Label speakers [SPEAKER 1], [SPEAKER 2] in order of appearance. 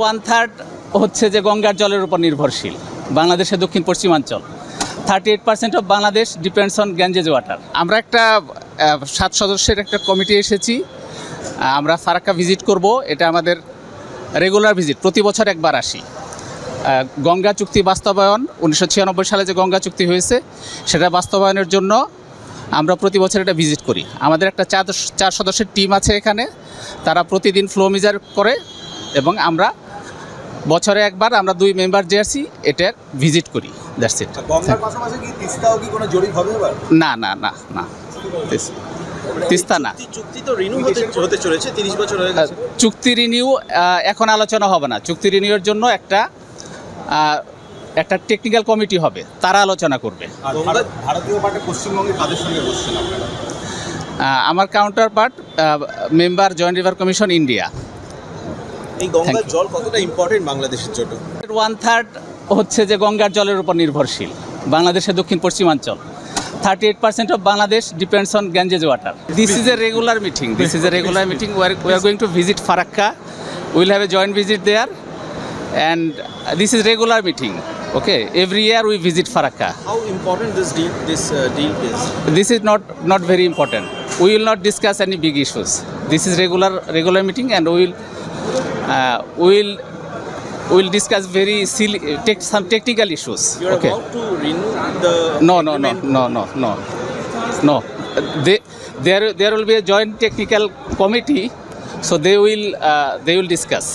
[SPEAKER 1] 1/3 হচ্ছে যে গঙ্গার জলের উপর নির্ভরশীল বাংলাদেশের দক্ষিণ পশ্চিমাঞ্চল। 38% of Bangladesh depends on Ganges water. আমরা একটা 7 সদস্যের একটা কমিটি এসেছি। আমরা ফারাক্কা ভিজিট করব। এটা আমাদের রেগুলার ভিজিট, প্রতি বছর একবার আসি। গঙ্গা চুক্তি বাস্তবায়ন 1996 সালে যে গঙ্গা চুক্তি হয়েছে সেটা বাস্তবায়নের জন্য আমরা প্রতি বছর এটা ভিজিট করি। আমাদের একটা 4 সদস্যের টিম আছে এখানে, তারা প্রতিদিন ফ্লো মেজার করে এবং আমরা বছরে একবার আমরা 2 মেম্বার যে আছি এটা ভিজিট করি। That's it.
[SPEAKER 2] গঙ্গার পাশাপাশি কি তিস্তাও কি কোনো জরিপ হবে এবার?
[SPEAKER 1] না না না না, তিস্তা না।
[SPEAKER 2] চুক্তি তো রিনিউ হতে চলেছে, 30 বছর হয়ে গেছে।
[SPEAKER 1] চুক্তি রিনিউ এখন আলোচনা হবে না। চুক্তি রিনিউয়ের জন্য একটা টেকনিক্যাল কমিটি হবে, তারা আলোচনা করবে।
[SPEAKER 2] ভারতীয় পার্টি পশ্চিমবঙ্গে কাদের সঙ্গে বসছেন আপনারা?
[SPEAKER 1] আমার counter part member joint river commission India.
[SPEAKER 2] এই গঙ্গার জল কতটা ইম্পর্টেন্ট বাংলাদেশের জন্য?
[SPEAKER 1] 1/3 হচ্ছে যে গঙ্গার জলের উপর নির্ভরশীল বাংলাদেশের দক্ষিণ পশ্চিমাঞ্চল। 38% of Bangladesh depends on Ganges water. This is a regular meeting. We are going to visit Farakka. We will have a joint visit there, and this is regular meeting. Okay, every year we visit Farakka.
[SPEAKER 2] How important this deal is?
[SPEAKER 1] This is not very important. We will not discuss any big issues. This is regular meeting, and we will discuss very silly, some technical issues.
[SPEAKER 2] You are
[SPEAKER 1] Okay.
[SPEAKER 2] about to renew the
[SPEAKER 1] No. There will be a joint technical committee, so they will discuss.